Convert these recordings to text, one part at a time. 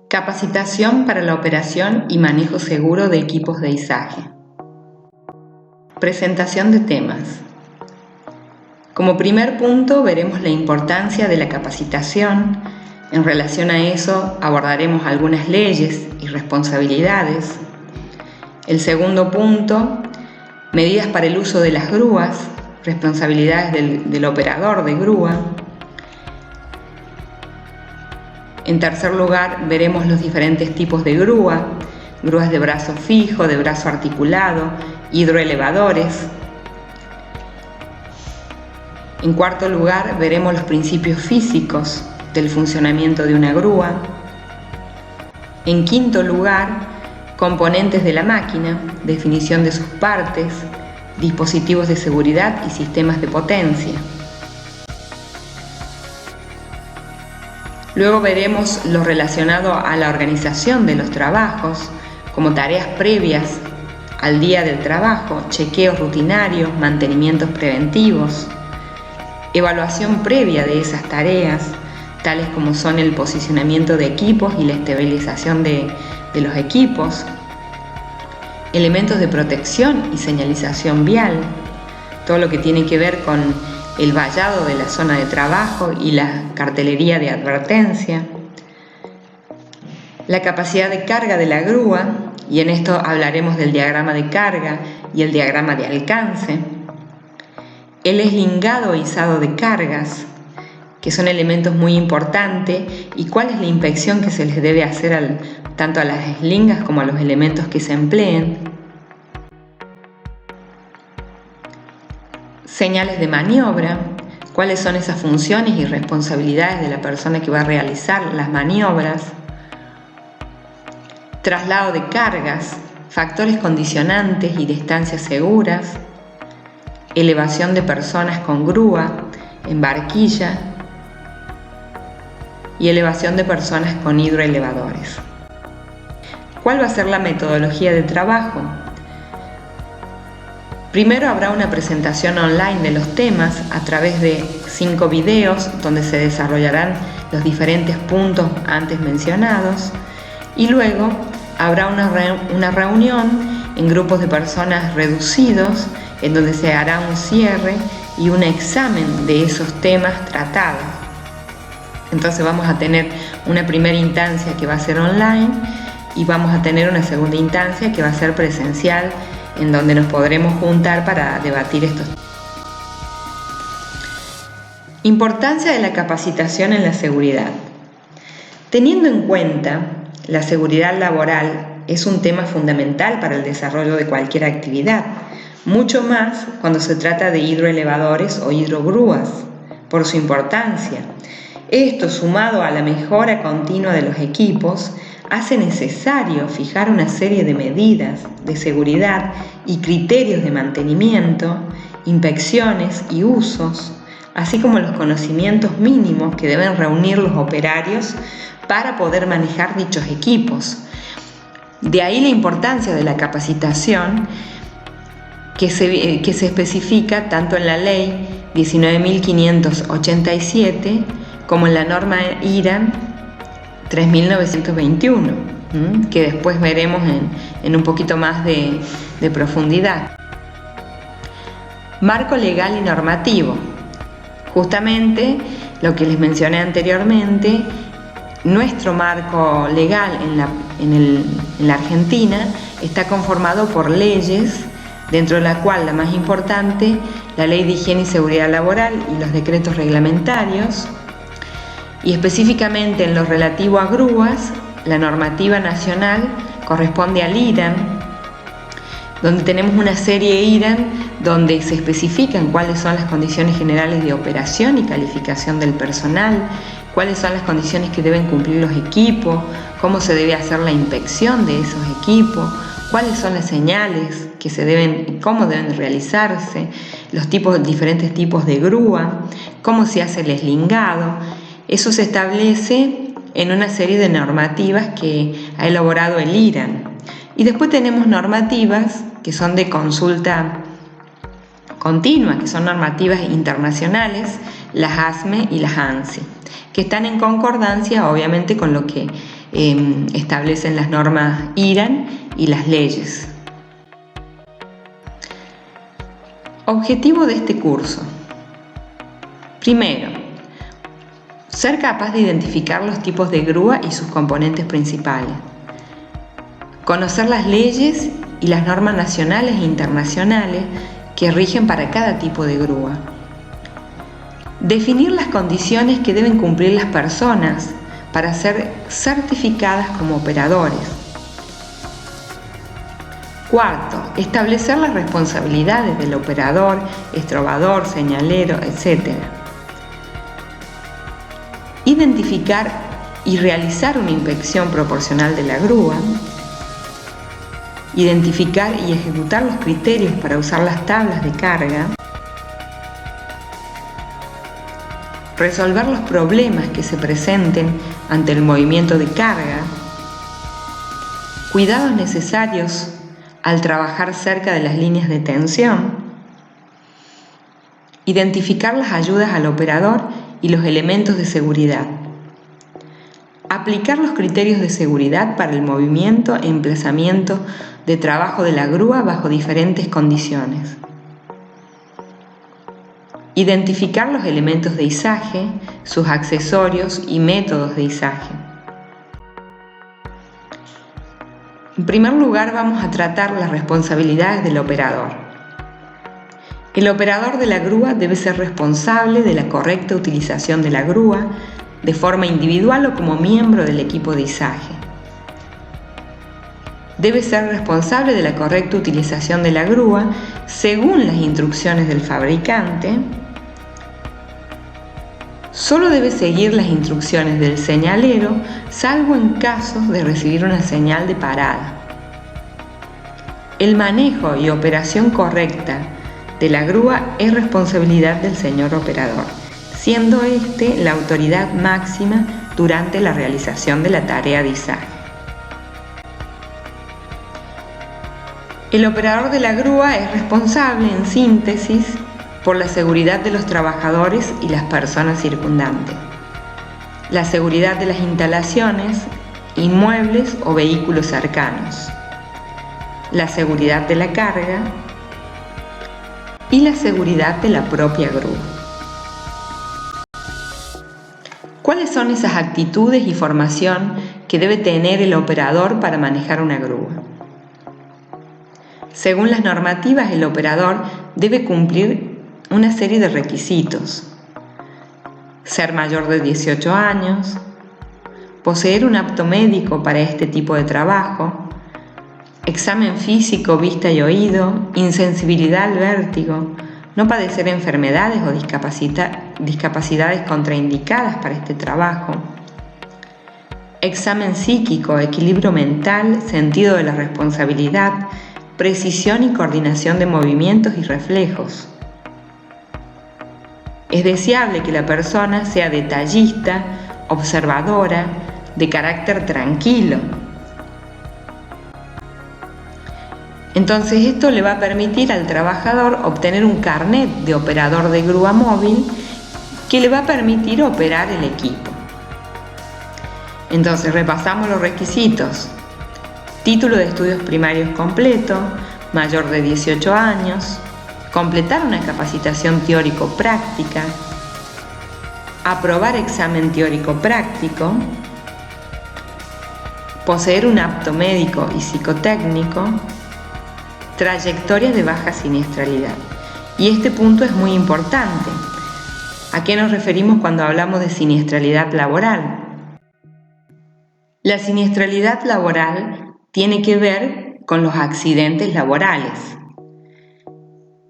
Capacitación para la operación y manejo seguro de equipos de izaje. Presentación de temas. Como primer punto veremos la importancia de la capacitación. En relación a eso abordaremos algunas leyes y responsabilidades. El segundo punto, medidas para el uso de las grúas, responsabilidades del operador de grúa. En tercer lugar, veremos los diferentes tipos de grúa, grúas de brazo fijo, de brazo articulado, hidroelevadores. En cuarto lugar, veremos los principios físicos del funcionamiento de una grúa. En quinto lugar, componentes de la máquina, definición de sus partes, dispositivos de seguridad y sistemas de potencia. Luego veremos lo relacionado a la organización de los trabajos, como tareas previas al día del trabajo, chequeos rutinarios, mantenimientos preventivos, evaluación previa de esas tareas, tales como son el posicionamiento de equipos y la estabilización de los equipos, elementos de protección y señalización vial, todo lo que tiene que ver con el vallado de la zona de trabajo y la cartelería de advertencia, la capacidad de carga de la grúa, y en esto hablaremos del diagrama de carga y el diagrama de alcance, el eslingado e izado de cargas, que son elementos muy importantes, y cuál es la inspección que se les debe hacer tanto a las eslingas como a los elementos que se empleen. Señales de maniobra, cuáles son esas funciones y responsabilidades de la persona que va a realizar las maniobras. Traslado de cargas, factores condicionantes y distancias seguras. Elevación de personas con grúa, en barquilla. Y elevación de personas con hidroelevadores. ¿Cuál va a ser la metodología de trabajo? Primero habrá una presentación online de los temas a través de 5 videos donde se desarrollarán los diferentes puntos antes mencionados, y luego habrá una reunión en grupos de personas reducidos en donde se hará un cierre y un examen de esos temas tratados. Entonces vamos a tener una primera instancia que va a ser online y vamos a tener una segunda instancia que va a ser presencial, en donde nos podremos juntar para debatir estos temas. Importancia de la capacitación en la seguridad. Teniendo en cuenta la seguridad laboral es un tema fundamental para el desarrollo de cualquier actividad, mucho más cuando se trata de hidroelevadores o hidrogrúas, por su importancia. Esto, sumado a la mejora continua de los equipos, hace necesario fijar una serie de medidas de seguridad y criterios de mantenimiento, inspecciones y usos, así como los conocimientos mínimos que deben reunir los operarios para poder manejar dichos equipos. De ahí la importancia de la capacitación que se especifica tanto en la Ley 19.587 como en la norma IRAN 3.921, que después veremos en un poquito más de profundidad. Marco legal y normativo. Justamente lo que les mencioné anteriormente, nuestro marco legal en la Argentina está conformado por leyes, dentro de la cual la más importante, la Ley de Higiene y Seguridad Laboral y los decretos reglamentarios. Y específicamente en lo relativo a grúas, la normativa nacional corresponde al IRAN, donde tenemos una serie IRAN donde se especifican cuáles son las condiciones generales de operación y calificación del personal, cuáles son las condiciones que deben cumplir los equipos, cómo se debe hacer la inspección de esos equipos, cuáles son las señales que cómo deben realizarse, los diferentes tipos de grúa, cómo se hace el eslingado. Eso se establece en una serie de normativas que ha elaborado el IRAN. Y después tenemos normativas que son de consulta continua, que son normativas internacionales, las ASME y las ANSI, que están en concordancia obviamente con lo que establecen las normas IRAN y las leyes. Objetivo de este curso. Primero, ser capaz de identificar los tipos de grúa y sus componentes principales. Conocer las leyes y las normas nacionales e internacionales que rigen para cada tipo de grúa. Definir las condiciones que deben cumplir las personas para ser certificadas como operadores. Cuarto, establecer las responsabilidades del operador, estrobador, señalero, etc. Identificar y realizar una inspección proporcional de la grúa. Identificar y ejecutar los criterios para usar las tablas de carga. Resolver los problemas que se presenten ante el movimiento de carga. Cuidados necesarios al trabajar cerca de las líneas de tensión. Identificar las ayudas al operador y los elementos de seguridad. Aplicar los criterios de seguridad para el movimiento e emplazamiento de trabajo de la grúa bajo diferentes condiciones. Identificar los elementos de izaje, sus accesorios y métodos de izaje. En primer lugar, vamos a tratar las responsabilidades del operador. El operador de la grúa debe ser responsable de la correcta utilización de la grúa de forma individual o como miembro del equipo de izaje. Debe ser responsable de la correcta utilización de la grúa según las instrucciones del fabricante. Solo debe seguir las instrucciones del señalero, salvo en caso de recibir una señal de parada. El manejo y operación correcta de la grúa es responsabilidad del señor operador, siendo éste la autoridad máxima durante la realización de la tarea de izaje. El operador de la grúa es responsable, en síntesis, por la seguridad de los trabajadores y las personas circundantes, la seguridad de las instalaciones, inmuebles o vehículos cercanos, la seguridad de la carga y la seguridad de la propia grúa. ¿Cuáles son esas actitudes y formación que debe tener el operador para manejar una grúa? Según las normativas, el operador debe cumplir una serie de requisitos: ser mayor de 18 años, poseer un apto médico para este tipo de trabajo, examen físico, vista y oído, insensibilidad al vértigo, no padecer enfermedades o discapacidades contraindicadas para este trabajo, examen psíquico, equilibrio mental, sentido de la responsabilidad, precisión y coordinación de movimientos y reflejos. Es deseable que la persona sea detallista, observadora, de carácter tranquilo. Entonces esto le va a permitir al trabajador obtener un carnet de operador de grúa móvil que le va a permitir operar el equipo. Entonces repasamos los requisitos: título de estudios primarios completo, mayor de 18 años, completar una capacitación teórico-práctica, aprobar examen teórico-práctico, poseer un apto médico y psicotécnico, trayectorias de baja siniestralidad. Y este punto es muy importante. ¿A qué nos referimos cuando hablamos de siniestralidad laboral? La siniestralidad laboral tiene que ver con los accidentes laborales.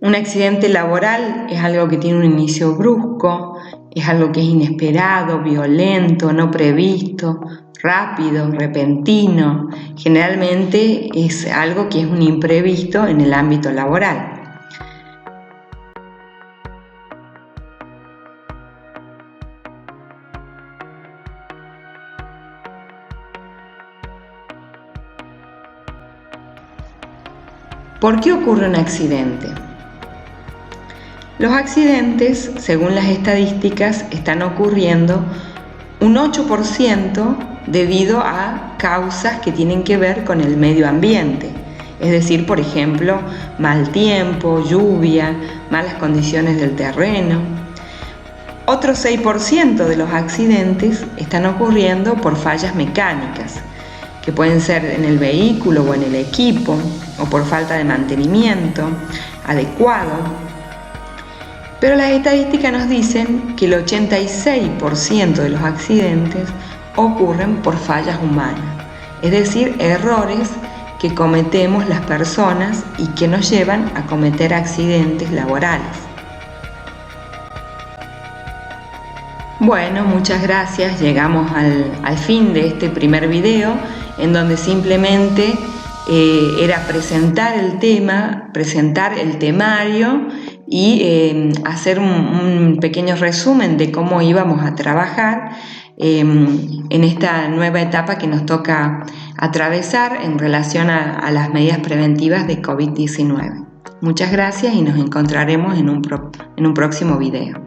Un accidente laboral es algo que tiene un inicio brusco, es algo que es inesperado, violento, no previsto, rápido, repentino. Generalmente es algo que es un imprevisto en el ámbito laboral. ¿Por qué ocurre un accidente? Los accidentes, según las estadísticas, están ocurriendo un 8% debido a causas que tienen que ver con el medio ambiente. Es decir, por ejemplo, mal tiempo, lluvia, malas condiciones del terreno. Otro 6% de los accidentes están ocurriendo por fallas mecánicas, que pueden ser en el vehículo o en el equipo, o por falta de mantenimiento adecuado. Pero las estadísticas nos dicen que el 86% de los accidentes ocurren por fallas humanas, es decir, errores que cometemos las personas y que nos llevan a cometer accidentes laborales. Bueno, muchas gracias. Llegamos al fin de este primer video, en donde simplemente era presentar el tema, presentar el temario y hacer un pequeño resumen de cómo íbamos a trabajar en esta nueva etapa que nos toca atravesar en relación a las medidas preventivas de COVID-19. Muchas gracias y nos encontraremos en un próximo video.